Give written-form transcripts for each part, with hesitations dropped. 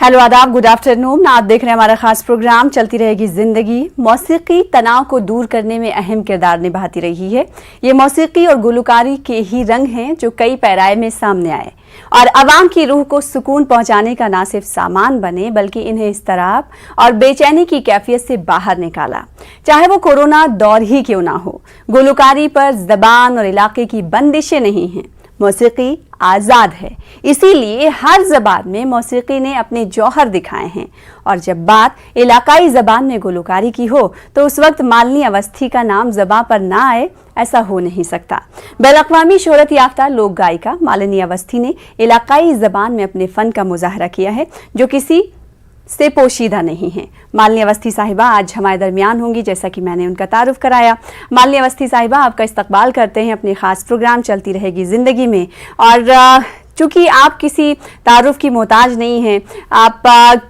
Hello आदाब, good afternoon. आप देख रहे हैं हमारा खास प्रोग्राम चलती रहेगी जिंदगी। मौसीकी तनाव को दूर करने में अहम किरदार निभाती रही है। ये मौसीकी और गुलकारी के ही रंग हैं जो कई पैराए में सामने आए और आवाम की रूह को सुकून पहुंचाने का ना सिर्फ सामान बने बल्कि इन्हें इस्तराब और बेचैनी की कैफियत से बाहर निकाला। चाहे वो कोरोना दौर ही क्यों ना हो, गुलकारी पर ज़बान और इलाके की बंदिशें नहीं हैं। मौसीकी आज़ाद है, इसीलिए हर ज़बान में मौसीकी ने अपने जौहर दिखाए हैं। और जब बात इलाकाई ज़बान में गुलकारी की हो तो उस वक्त मालिनी अवस्थी का नाम ज़बां पर ना आए, ऐसा हो नहीं सकता। बैनुल-अक़वामी शोहरत याफ्ता लोक गायिका मालिनी अवस्थी ने इलाकाई ज़बान में अपने फ़न का मुज़ाहरा किया है जो किसी से पोशीदा नहीं है। मालिनी अवस्थी साहिबा आज हमारे दरमियान होंगी, जैसा कि मैंने उनका तारुफ कराया। मालिनी अवस्थी साहिबा, आपका इस्तकबाल करते हैं अपने खास प्रोग्राम चलती रहेगी ज़िंदगी में। और चूँकि आप किसी तारुफ की मोहताज नहीं हैं, आप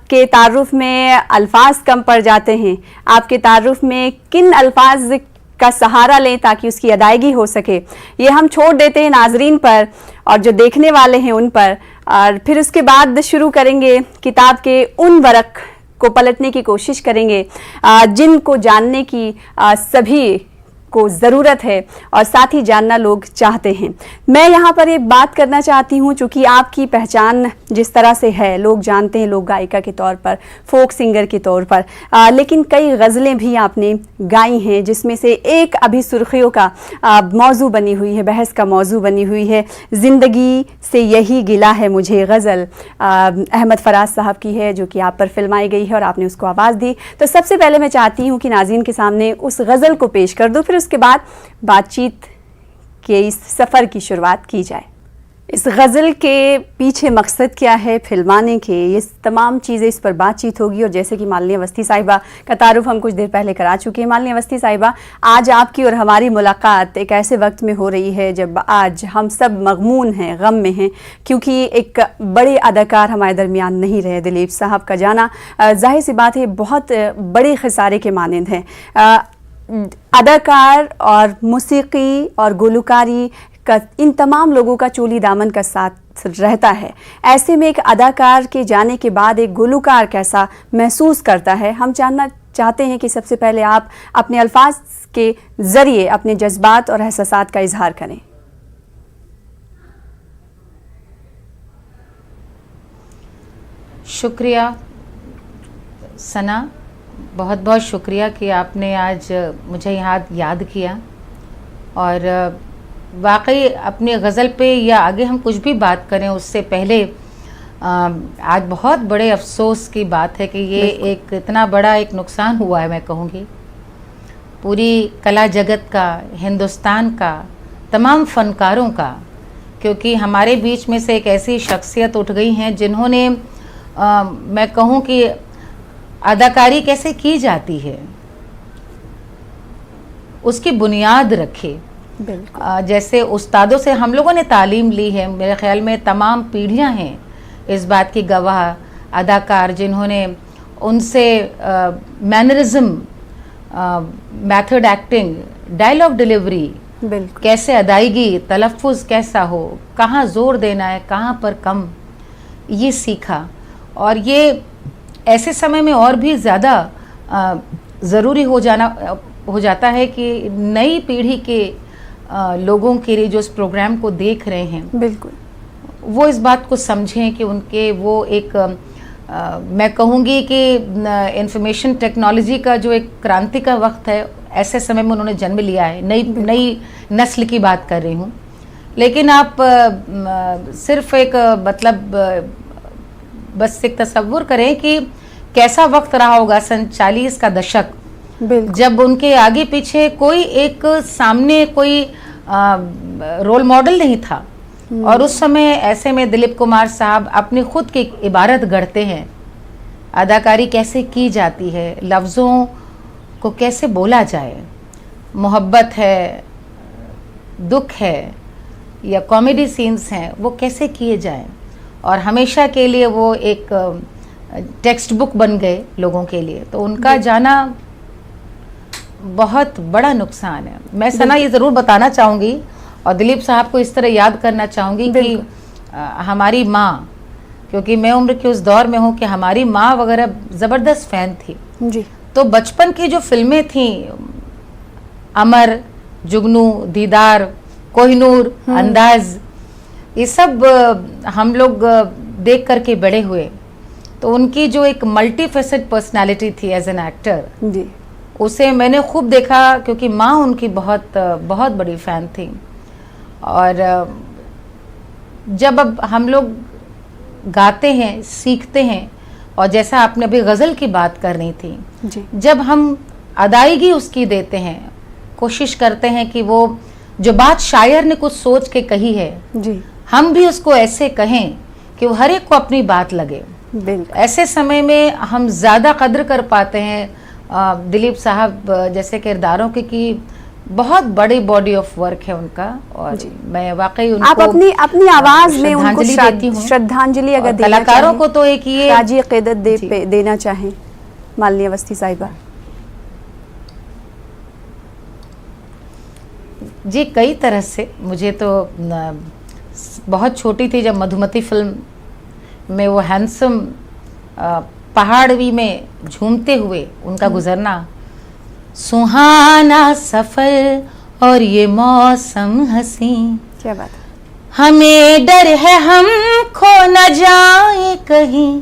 के तारुफ में अल्फाज कम पड़ जाते हैं। आपके तारुफ में किन अल्फाज का सहारा लें ताकि उसकी अदायगी हो सके, ये हम छोड़ देते हैं नाजरीन पर और जो देखने वाले हैं उन पर। और फिर उसके बाद शुरू करेंगे किताब के उन वरक को पलटने की कोशिश करेंगे जिनको जानने की सभी को ज़रूरत है और साथ ही जानना लोग चाहते हैं। मैं यहाँ पर एक बात करना चाहती हूँ, चूँकि आपकी पहचान जिस तरह से है, लोग जानते हैं लोक गायिका के तौर पर, फोक सिंगर के तौर पर, लेकिन कई गज़लें भी आपने गाई हैं जिसमें से एक अभी सुर्खियों का मौजू बनी हुई है, बहस का मौजू बनी हुई है। ज़िंदगी से यही गिला है मुझे गज़ल अहमद फराज साहब की है जो कि आप पर फिल्माई गई है और आपने उसको आवाज़ दी। तो सबसे पहले मैं चाहती हूँ कि नाज़रीन के सामने उस गज़ल को पेश कर दूँ, फिर उसके बाद बातचीत के इस सफ़र की शुरुआत की जाए। इस गज़ल के पीछे मकसद क्या है फिल्माने के, ये तमाम चीज़ें, इस पर बातचीत होगी। और जैसे कि मालिनी अवस्थी साहिबा का तारुफ हम कुछ देर पहले करा चुके हैं। मालिनी अवस्थी साहिबा, आज आपकी और हमारी मुलाकात एक ऐसे वक्त में हो रही है जब आज हम सब मगमून हैं, गम में हैं, क्योंकि एक बड़े अदाकार हमारे दरमियान नहीं रहे। दिलीप साहब का जाना जाहिर सी बात है बहुत बड़े खसारे के मानंद है। अदाकार और मौसीकी और गुलकारी का इन तमाम लोगों का चोली दामन का साथ रहता है। ऐसे में एक अदाकार के जाने के बाद एक गुलकार कैसा महसूस करता है, हम जानना चाहते हैं कि सबसे पहले आप अपने अल्फाज के ज़रिए अपने जज्बात और एहसासात का इजहार करें। शुक्रिया सना, बहुत बहुत शुक्रिया कि आपने आज मुझे यहाँ याद किया। और वाकई अपनी गज़ल पे या आगे हम कुछ भी बात करें उससे पहले आज बहुत बड़े अफसोस की बात है कि ये एक इतना बड़ा एक नुकसान हुआ है, मैं कहूँगी पूरी कला जगत का, हिंदुस्तान का, तमाम फ़नकारों का। क्योंकि हमारे बीच में से एक ऐसी शख्सियत उठ गई हैं जिन्होंने मैं कहूँ कि अदाकारी कैसे की जाती है उसकी बुनियाद रखे। जैसे उस्तादों से हम लोगों ने तालीम ली है, मेरे ख्याल में तमाम पीढ़ियां हैं इस बात की गवाह, अदाकार जिन्होंने उनसे mannerism, method acting, dialogue delivery, कैसे अदायगी, तलफ़ुज़ कैसा हो, कहाँ ज़ोर देना है, कहाँ पर कम, ये सीखा। और ये ऐसे समय में और भी ज़्यादा ज़रूरी हो जाता है कि नई पीढ़ी के लोगों के लिए जो इस प्रोग्राम को देख रहे हैं, बिल्कुल वो इस बात को समझें कि उनके वो एक मैं कहूँगी कि इंफॉर्मेशन टेक्नोलॉजी का जो एक क्रांति का वक्त है, ऐसे समय में उन्होंने जन्म लिया है। नई नस्ल की बात कर रही हूँ। लेकिन आप सिर्फ एक मतलब बस एक तसव्वुर करें कि कैसा वक्त रहा होगा सन 40 का दशक, जब उनके आगे पीछे कोई एक सामने कोई रोल मॉडल नहीं था। और उस समय ऐसे में दिलीप कुमार साहब अपनी खुद की इबारत गढ़ते हैं, अदाकारी कैसे की जाती है, लफ्ज़ों को कैसे बोला जाए, मोहब्बत है, दुख है या कॉमेडी सीन्स हैं, वो कैसे किए जाएं। और हमेशा के लिए वो एक टेक्स्ट बुक बन गए लोगों के लिए। तो उनका जाना बहुत बड़ा नुकसान है। मैं सना ये ज़रूर बताना चाहूँगी और दिलीप साहब को इस तरह याद करना चाहूँगी कि हमारी माँ क्योंकि मैं उम्र के उस दौर में हूँ कि हमारी माँ वगैरह ज़बरदस्त फ़ैन थी जी। तो बचपन की जो फिल्में थी, अमर, जुगनू, दीदार, कोहिनूर, अंदाज, ये सब हम लोग देख करके बड़े हुए। तो उनकी जो एक मल्टी फेसेट पर्सनैलिटी थी एज एन एक्टर जी, उसे मैंने खूब देखा क्योंकि माँ उनकी बहुत बहुत बड़ी फ़ैन थी। और जब अब हम लोग गाते हैं, सीखते हैं, और जैसा आपने अभी गज़ल की बात करनी थी जी, जब हम अदायगी उसकी देते हैं, कोशिश करते हैं कि वो जो बात शायर ने कुछ सोच के कही है जी, हम भी उसको ऐसे कहें कि वो हर एक को अपनी बात लगे। बिल्कुल। ऐसे समय में हम ज़्यादा कद्र कर पाते हैं दिलीप साहब जैसे किरदारों के कि बहुत बड़ी बॉडी ऑफ वर्क है उनका। और मैं वाकई उनको आप अपनी आवाज में उनको देती हूँ। श्रद्धांजलि अगर देना कलाकारों को तो एक ये ताजी क़ीदत देना चाहें मालिनी अवस्थी साहिबा। जी, कई तरह से। मुझे तो बहुत छोटी थी जब मधुमती फिल्म में वो हैंडसम पहाड़ी में झूमते हुए उनका गुजरना, सुहाना सफर और ये मौसम हसी, क्या बात है। हमें डर है हम खो न जाए कहीं,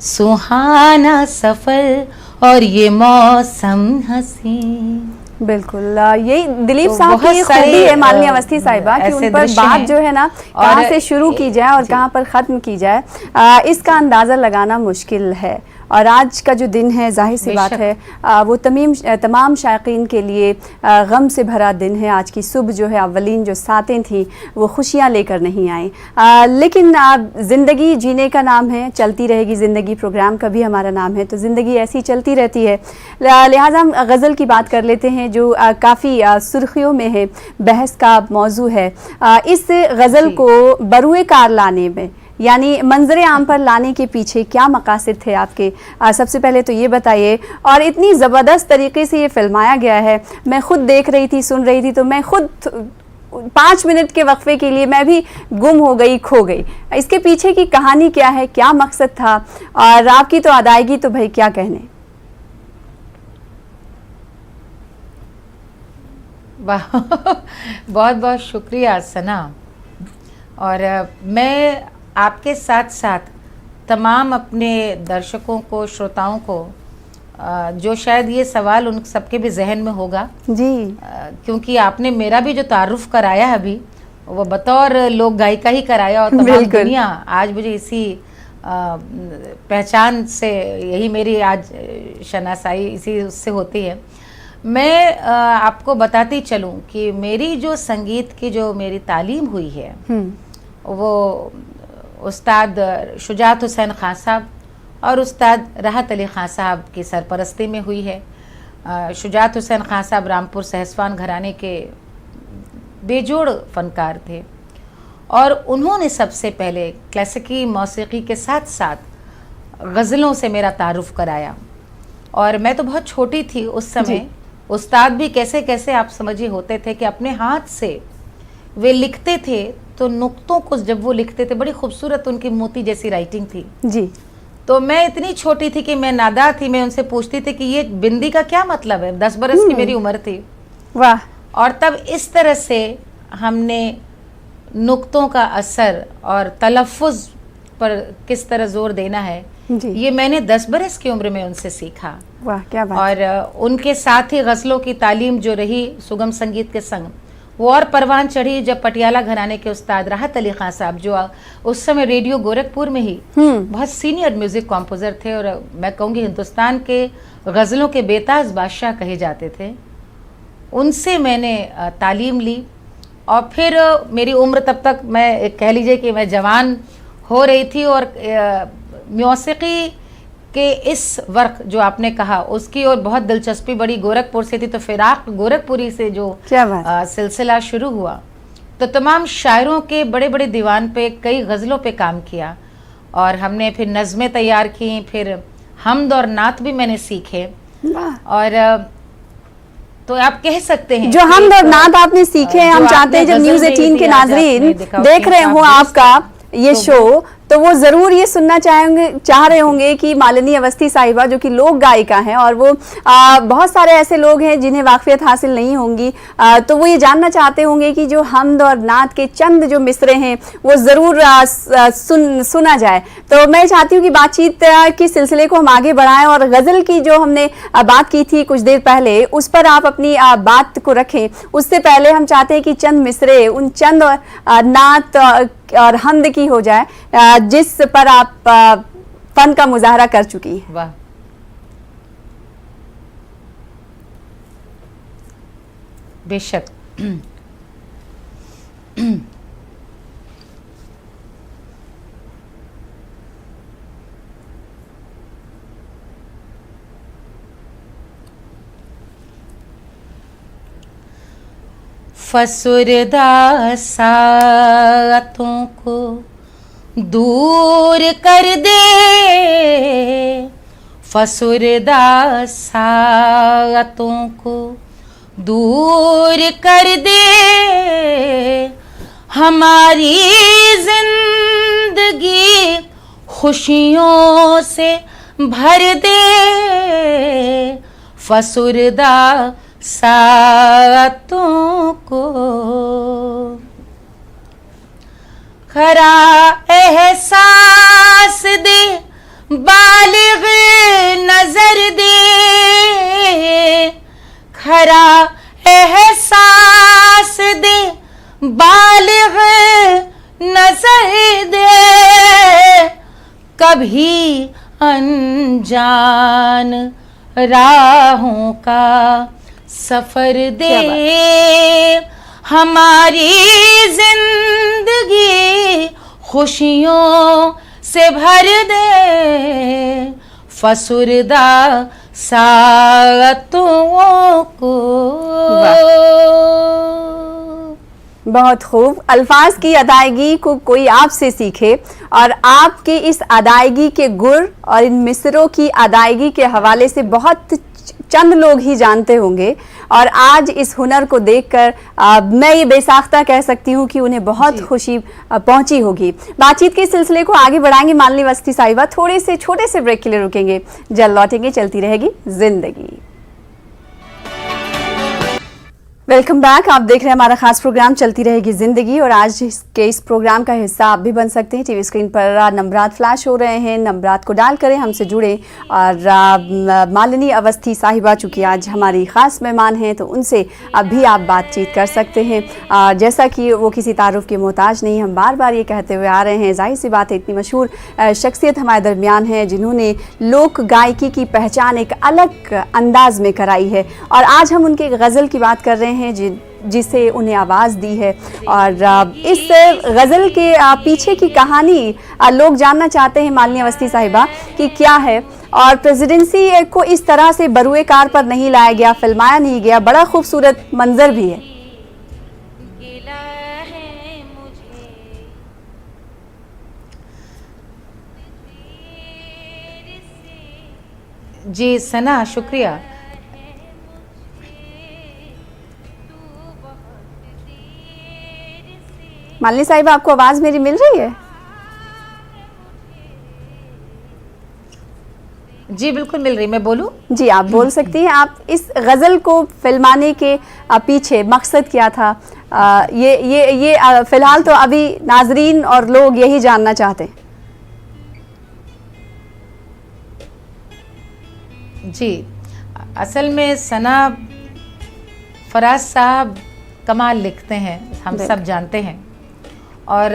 सुहाना सफर और ये मौसम हसी। बिल्कुल, यही दिलीप तो साहब की खूबी है मालिनी अवस्थी साहिबा कि उन पर बात जो है ना कहाँ से शुरू की जाए और कहाँ पर ख़त्म की जाए इसका अंदाज़ा लगाना मुश्किल है। और आज का जो दिन है जाहिर सी बात है वो तमाम शायकीन के लिए गम से भरा दिन है। आज की सुबह जो है अव्वलीन जो सातें थी वो खुशियाँ लेकर नहीं आई, लेकिन ज़िंदगी जीने का नाम है, चलती रहेगी ज़िंदगी प्रोग्राम का भी हमारा नाम है, तो ज़िंदगी ऐसी चलती रहती है। लिहाजा हम गज़ल की बात कर लेते हैं जो काफ़ी सुर्खियों में है, बहस का मौजू है। इस गज़ल को बरूए कार लाने में यानी मंजर आम पर लाने के पीछे क्या मकासद थे आपके, सबसे पहले तो ये बताइए। और इतनी ज़बरदस्त तरीके से ये फिल्माया गया है, मैं खुद देख रही थी, सुन रही थी, तो मैं खुद 5 मिनट के वक्फे के लिए मैं भी गुम हो गई, खो गई। इसके पीछे की कहानी क्या है, क्या मकसद था, और आपकी तो अदायगी तो भाई क्या कहने। बहुत बहुत शुक्रिया सना। और मैं आपके साथ साथ तमाम अपने दर्शकों को, श्रोताओं को, जो शायद ये सवाल उन सबके भी जहन में होगा जी, क्योंकि आपने मेरा भी जो तारुफ कराया है अभी वो बतौर लोक गायिका ही कराया, और तमाम दुनिया आज मुझे इसी पहचान से, यही मेरी आज शनासाई इसी उससे होती है। मैं आपको बताती चलूं कि मेरी जो संगीत की जो मेरी तालीम हुई है वो उस्ताद शुजात हुसैन खान साहब और उस्ताद राहत अली खान साहब की सरपरस्ती में हुई है। शुजात हुसैन खान साहब रामपुर सहसवान घराने के बेजोड़ फनकार थे और उन्होंने सबसे पहले क्लासिकी मौसीकी के साथ साथ गज़लों से मेरा तारुफ कराया। और मैं तो बहुत छोटी थी उस समय। उस्ताद भी कैसे कैसे आप समझिए होते थे कि अपने हाथ से वे लिखते थे, तो नुक्तों को जब वो लिखते थे बड़ी खूबसूरत उनकी मोती जैसी राइटिंग थी जी। तो मैं इतनी छोटी थी कि मैं नादा थी, मैं उनसे पूछती थी कि ये बिंदी का क्या मतलब है। 10 बरस की मेरी उम्र थी। वाह। और तब इस तरह से हमने नुक्तों का असर और तलफ़ुज़ पर किस तरह जोर देना है ये मैंने 10 बरस की उम्र में उनसे सीखा। वाह, क्या बात। और उनके साथ ही गज़लों की तालीम जो रही सुगम संगीत के संग वो और परवान चढ़ी जब पटियाला घराने के उस्ताद राहत अली खान साहब जो उस समय रेडियो गोरखपुर में ही बहुत सीनियर म्यूज़िक कॉम्पोज़र थे और मैं कहूँगी हिंदुस्तान के गज़लों के बेताज बादशाह कहे जाते थे, उनसे मैंने तालीम ली। और फिर मेरी उम्र तब तक मैं कह लीजिए कि मैं जवान हो रही थी और मौसीकी के इस वर्क जो आपने कहा उसकी और बहुत दिलचस्पी बड़ी गोरखपुर से थी। तो फिराक गोरखपुरी से जो सिलसिला शुरू हुआ तो तमाम शायरों के बड़े बड़े दीवान पे कई गज़लों पे काम किया और हमने फिर नज़में तैयार की, फिर हमद और नात भी मैंने सीखे। और तो आप कह सकते हैं जो हमद और नात आपने सीखे हैं, हम चाहते हैं जब न्यूज़ 18 के नाज़रीन देख रहे हो आपका ये शो तो वो ज़रूर ये सुनना चाह रहे होंगे कि मालिनी अवस्थी साहिबा जो कि लोक गायिका हैं और वो बहुत सारे ऐसे लोग हैं जिन्हें वाकफियत हासिल नहीं होंगी, तो वो ये जानना चाहते होंगे कि जो हमद और नात के चंद जो मिसरे हैं वो ज़रूर सुना जाए। तो मैं चाहती हूँ कि बातचीत के सिलसिले को हम आगे बढ़ाएं और गज़ल की जो हमने बात की थी कुछ देर पहले उस पर आप अपनी बात को रखें। उससे पहले हम चाहते हैं कि चंद मिसरे उन चंद नात और हमद की हो जाए जिस पर आप फन का मुजाहरा कर चुकी हैं। वाह, बेशक। फसुरदा सातों को दूर कर दे, फसुरदा सातों को दूर कर दे, हमारी जिंदगी खुशियों से भर दे, फसुरदा सातों को खरा एहसास दे, बालिग नजर दे, खरा एहसास दे, बालिग नजर दे, कभी अनजान राहों का सफर दे, हमारी जिंदगी खुशियों से भर दे, फसुरदा सातों को। बहुत खूब। अल्फाज की अदायगी को कोई आपसे सीखे और आपके इस अदायगी के गुर और इन मिसरों की अदायगी के हवाले से बहुत चंद लोग ही जानते होंगे और आज इस हुनर को देखकर मैं ये बेसाख्ता कह सकती हूँ कि उन्हें बहुत खुशी पहुंची होगी। बातचीत के सिलसिले को आगे बढ़ाएंगे मालिनी अवस्थी साहिबा, थोड़े से छोटे से ब्रेक के लिए रुकेंगे, जल्द लौटेंगे। चलती रहेगी जिंदगी। Welcome back. आप देख रहे हैं हमारा खास प्रोग्राम चलती रहेगी जिंदगी और आज के इस प्रोग्राम का हिस्सा आप भी बन सकते हैं। टीवी स्क्रीन पर नंबरात फ्लैश हो रहे हैं, नंबरात को डायल करें, हमसे जुड़े और मालिनी अवस्थी साहिबा चूँकि आज हमारी ख़ास मेहमान हैं तो उनसे अभी आप बातचीत कर सकते हैं। जैसा कि वो किसी तारुफ के मोहताज नहीं, हम बार बार ये कहते हुए आ रहे हैं, जाहिर सी बात है इतनी मशहूर शख्सियत हमारे दरमियान है जिन्होंने लोक गायकी की पहचान एक अलग अंदाज में कराई है और आज हम उनके गज़ल की बात कर रहे हैं जिसे उन्हें आवाज़ दी है और इस गज़ल के पीछे की कहानी लोग जानना चाहते हैं मालिनी अवस्थी साहिबा कि क्या है और प्रेसिडेंसी को इस तरह से बरूए कार पर नहीं लाया गया, फिल्माया नहीं गया, बड़ा खूबसूरत मंजर भी है। जी सना, शुक्रिया। मालिनी साहिबा, आपको आवाज़ मेरी मिल रही है? जी बिल्कुल मिल रही, मैं बोलूं? जी आप बोल सकती हैं। आप इस गज़ल को फिल्माने के पीछे मकसद क्या था? ये फ़िलहाल तो अभी नाजरीन और लोग यही जानना चाहते हैं। जी असल में सना, फराज साहब कमाल लिखते हैं, हम सब जानते हैं और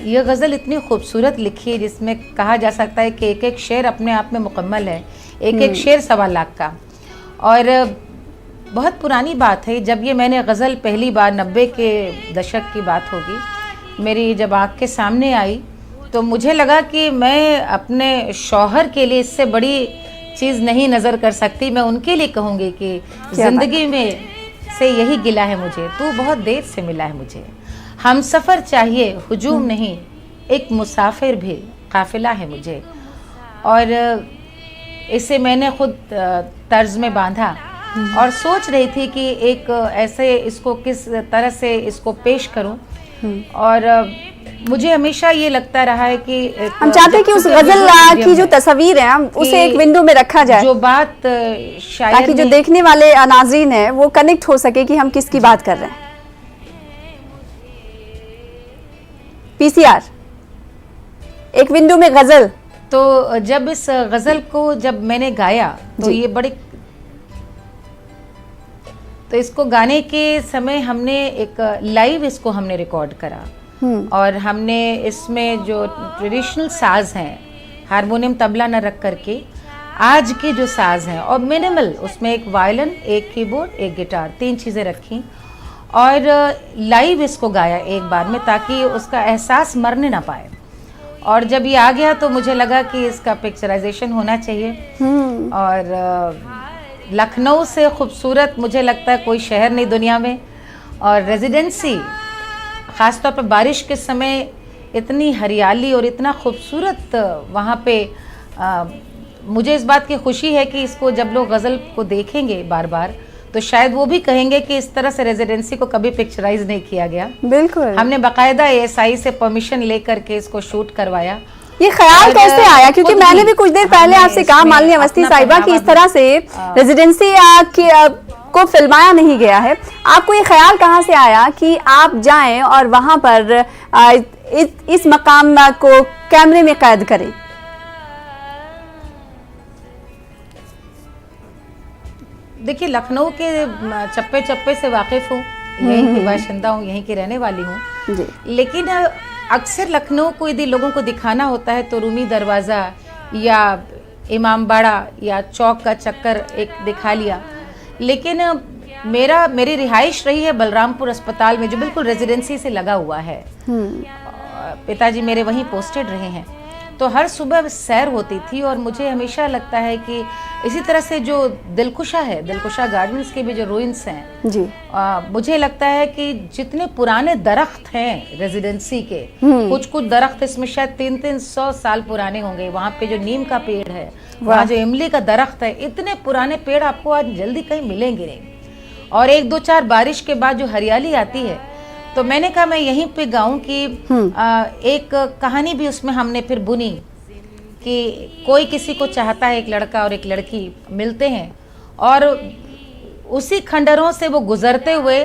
ये गज़ल इतनी खूबसूरत लिखी है जिसमें कहा जा सकता है कि एक एक शेर अपने आप में मुकम्मल है, एक एक शेर 1.25 लाख का। और बहुत पुरानी बात है, जब ये मैंने गज़ल पहली बार 90 के दशक की बात होगी, मेरी जब आँख के सामने आई तो मुझे लगा कि मैं अपने शौहर के लिए इससे बड़ी चीज़ नहीं नज़र कर सकती। मैं उनके लिए कहूँगी कि ज़िंदगी में से यही गिला है मुझे, तू बहुत देर से मिला है मुझे, हम सफ़र चाहिए हुजूम नहीं, एक मुसाफिर भी काफ़िला है मुझे। और इसे मैंने खुद तर्ज में बांधा और सोच रही थी कि एक ऐसे इसको किस तरह से इसको पेश करूं। और मुझे हमेशा ये लगता रहा है कि हम चाहते हैं कि उस गजल की जो तस्वीर है उसे एक विंडो में रखा जाए, जो बात शायर ताकि जो देखने वाले नाज़रीन हैं वो कनेक्ट हो सके कि हम किसकी बात कर रहे हैं। पीसीआर एक विंडो में गजल। तो जब इस गजल को जब मैंने गाया तो ये बड़े, तो इसको गाने के समय हमने एक लाइव इसको हमने रिकॉर्ड करा और हमने इसमें जो ट्रेडिशनल साज हैं, हारमोनियम तबला न रख करके आज के जो साज हैं और मिनिमल, उसमें एक वायलिन, एक कीबोर्ड, एक गिटार, 3 चीज़ें रखी और लाइव इसको गाया एक बार में, ताकि उसका एहसास मरने ना पाए। और जब ये आ गया तो मुझे लगा कि इसका पिक्चराइजेशन होना चाहिए। और लखनऊ से खूबसूरत मुझे लगता है कोई शहर नहीं दुनिया में। और रेजिडेंसी ख़ासतौर पर बारिश के समय इतनी हरियाली और इतना खूबसूरत वहाँ पे, मुझे इस बात की खुशी है कि इसको जब लोग गज़ल को देखेंगे बार बार तो शायद वो भी कहेंगे कि इस तरह से रेजिडेंसी को कभी पिक्चराइज नहीं किया गया। बिल्कुल, हमने बाकायदा ASI से परमिशन लेकर के इसको शूट करवाया। ये ख्याल कैसे आया? क्योंकि मैंने भी कुछ देर पहले आपसे कहा मालिनी अवस्थी साहिबा कि इस तरह से रेजिडेंसी को फिल्माया नहीं गया है। आपको ये ख्याल कहाँ से आया कि आप जाएं और वहां पर इस मकाम को कैमरे में कैद करें? देखिए, लखनऊ के चप्पे चप्पे से वाकिफ़ हूँ, यहीं की बाशिंदा हूँ, यहीं की रहने वाली हूँ, लेकिन अक्सर लखनऊ को यदि लोगों को दिखाना होता है तो रूमी दरवाज़ा या इमामबाड़ा या चौक का चक्कर एक दिखा लिया। लेकिन मेरी रिहाइश रही है बलरामपुर अस्पताल में, जो बिल्कुल रेजिडेंसी से लगा हुआ है। पिताजी मेरे वहीं पोस्टेड रहे हैं, तो हर सुबह सैर होती थी और मुझे हमेशा लगता है कि इसी तरह से जो दिलकुशा है, दिलकुशा गार्डन्स के भी जो रूइंस हैं जी, मुझे लगता है कि जितने पुराने दरख्त हैं रेजिडेंसी के, कुछ दरख्त इसमें शायद 300 साल पुराने होंगे। वहाँ पे जो नीम का पेड़ है, वहाँ जो इमली का दरख्त है, इतने पुराने पेड़ आपको आज जल्दी कहीं मिलेंगे नहीं। और 1-2-4 बारिश के बाद जो हरियाली आती है, तो मैंने कहा मैं यहीं पे गाऊं कि एक कहानी भी उसमें हमने फिर बुनी कि कोई किसी को चाहता है, एक लड़का और एक लड़की मिलते हैं और उसी खंडरों से वो गुजरते हुए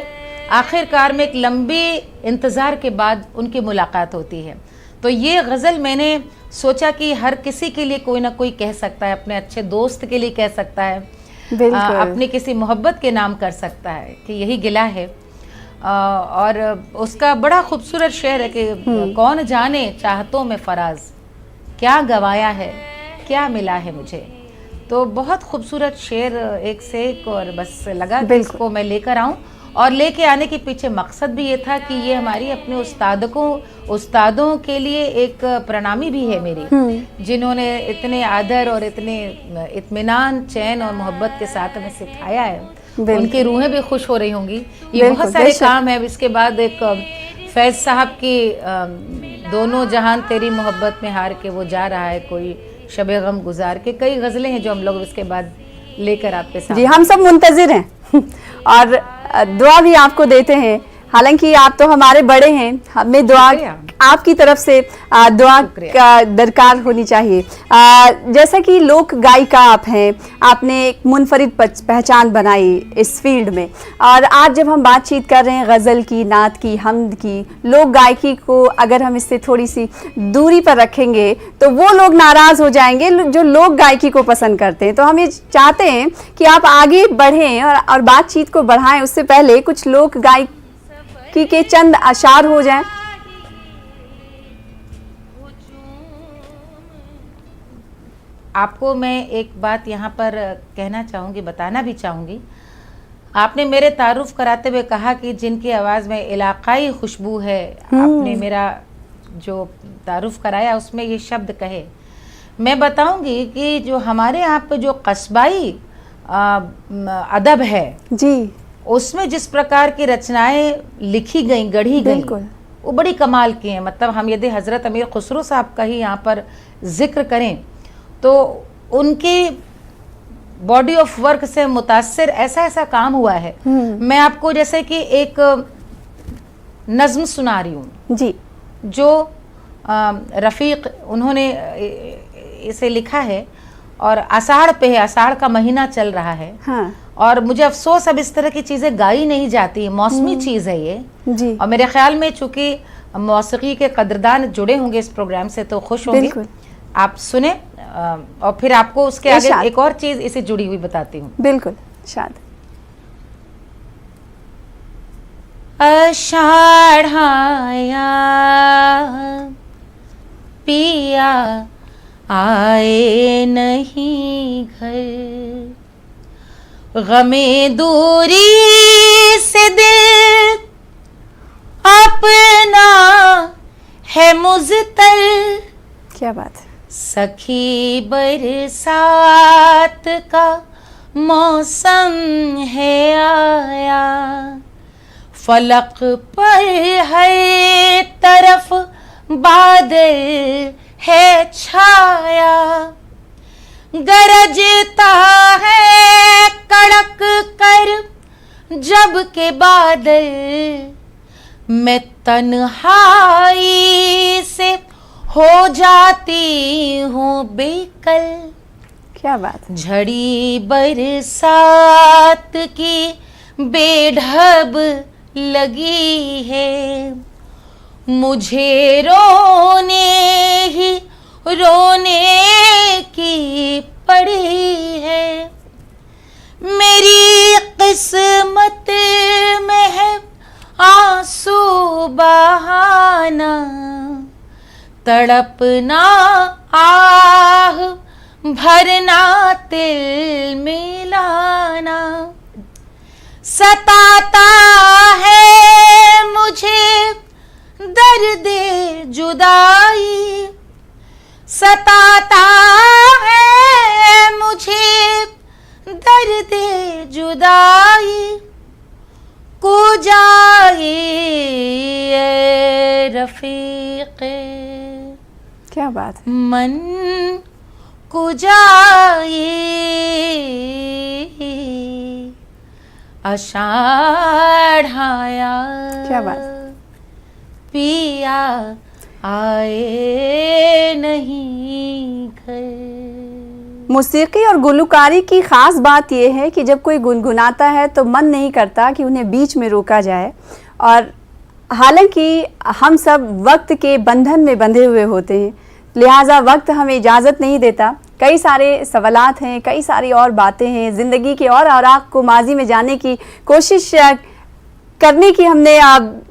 आखिरकार में एक लंबी इंतज़ार के बाद उनकी मुलाकात होती है। तो ये गज़ल मैंने सोचा कि हर किसी के लिए कोई ना कोई कह सकता है, अपने अच्छे दोस्त के लिए कह सकता है, अपनी किसी मोहब्बत के नाम कर सकता है कि यही गिला है। और उसका बड़ा खूबसूरत शेर है कि कौन जाने चाहतों में फराज, क्या गवाया है क्या मिला है मुझे। तो बहुत खूबसूरत शेर एक से एक, और बस लगा कि इसको मैं लेकर आऊं। और लेके आने के पीछे मकसद भी ये था कि ये हमारी अपने उस्तादों के लिए एक प्रणामी भी है मेरी, जिन्होंने इतने आदर और इतने इत्मीनान, चैन और मोहब्बत के साथ हमें सिखाया है। उनकी रूहें भी खुश हो रही होंगी। ये बहुत सारे काम है। इसके बाद एक फैज़ साहब की दोनों जहान तेरी मोहब्बत में हार के वो जा रहा है कोई शबे गम गुजार के, कई गज़लें हैं जो हम लोग इसके बाद लेकर आपके साथ। जी, हम सब मुंतज़िर हैं और दुआ भी आपको देते हैं। हालांकि आप तो हमारे बड़े हैं, हमें दुआ आपकी तरफ से दुआ का दरकार होनी चाहिए। जैसा कि लोक गायिका आप हैं, आपने एक मुनफरिद पहचान बनाई इस फील्ड में, और आज जब हम बातचीत कर रहे हैं गज़ल की, नात की, हमद की, लोक गायकी को अगर हम इससे थोड़ी सी दूरी पर रखेंगे तो वो लोग नाराज़ हो जाएंगे जो लोक गायकी को पसंद करते हैं। तो हम ये चाहते हैं कि आप आगे बढ़ें और बातचीत को बढ़ाएं। उससे पहले कुछ लोक गायकी के चंद अशार हो जाएं। आपको मैं एक बात यहाँ पर कहना चाहूँगी, बताना भी चाहूँगी। आपने मेरे तारुफ कराते हुए कहा कि जिनकी आवाज़ में इलाकाई खुशबू है, आपने मेरा जो तारुफ कराया उसमें ये शब्द कहे। मैं बताऊँगी कि जो हमारे यहाँ पे जो कस्बाई अदब है जी, उसमें जिस प्रकार की रचनाएं लिखी गई, गढ़ी गई, वो बड़ी कमाल की हैं। मतलब हम यदि हज़रत अमीर खुसरो साहब का ही यहाँ पर जिक्र करें तो उनकी बॉडी ऑफ वर्क से मुतासिर ऐसा काम हुआ है। मैं आपको जैसे कि एक नज़्म सुना रही हूँ जी, जो रफ़ीक उन्होंने इसे लिखा है, और आषाढ़ पे है, आषाढ़ का महीना चल रहा है। हाँ। और मुझे अफसोस अब इस तरह की चीज़ें गाई नहीं जाती, मौसमी चीज़ है ये जी। और मेरे ख्याल में चूँकि मौसीकी के कदरदान जुड़े होंगे इस प्रोग्राम से तो खुश होंगे। बिल्कुल। आप सुने और फिर आपको उसके आगे एक और चीज़ इसे जुड़ी हुई बताती हूँ। बिल्कुल शाद। आषाढ़ आया पिया आए नहीं घर, गमे दूरी से दिल अपना है मुज़्तर। क्या बात है। सखी बरसात का मौसम है आया, फलक पर हर तरफ बादल है छाया, गरजता है कड़क कर जब के बादल, मैं तन्हाई से हो जाती हूँ बेकल। क्या बात है। झड़ी बरसात की बेढब लगी है, मुझे रोने ही रोने की पड़ी है, मेरी किस्मत में है आंसू बहाना, तड़पना आह भरना तिल मिलाना, सताता है मुझे दर्द जुदाई, सताता है मुझे दर्द जुदाई, को जाए रफ़ीक़। क्या बात है। मन को जाए आषाढ़ आया। क्या बात। पिया आए नहीं घर। मौसीकी और गुलकारी की ख़ास बात यह है कि जब कोई गुनगुनाता है तो मन नहीं करता कि उन्हें बीच में रोका जाए, और हालांकि हम सब वक्त के बंधन में बंधे हुए होते हैं, लिहाजा वक्त हमें इजाज़त नहीं देता। कई सारे सवालात हैं, कई सारी और बातें हैं, ज़िंदगी के और औराक को माजी में जाने की कोशिश करने की हमने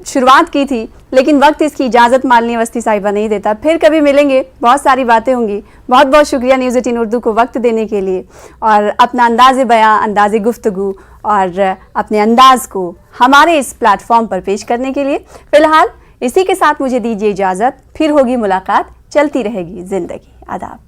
शुरुआत की थी, लेकिन वक्त इसकी इजाज़त मालनी अवस्थी साहिबा नहीं देता। फिर कभी मिलेंगे, बहुत सारी बातें होंगी। बहुत बहुत शुक्रिया न्यूज़ 18 उर्दू को वक्त देने के लिए और अपना अंदाज़ बयां, अंदाज़ गुफ्तगू और अपने अंदाज़ को हमारे इस प्लेटफॉर्म पर पेश करने के लिए। फ़िलहाल इसी के साथ मुझे दीजिए इजाज़त, फिर होगी मुलाकात, चलती रहेगी ज़िंदगी। आदाब।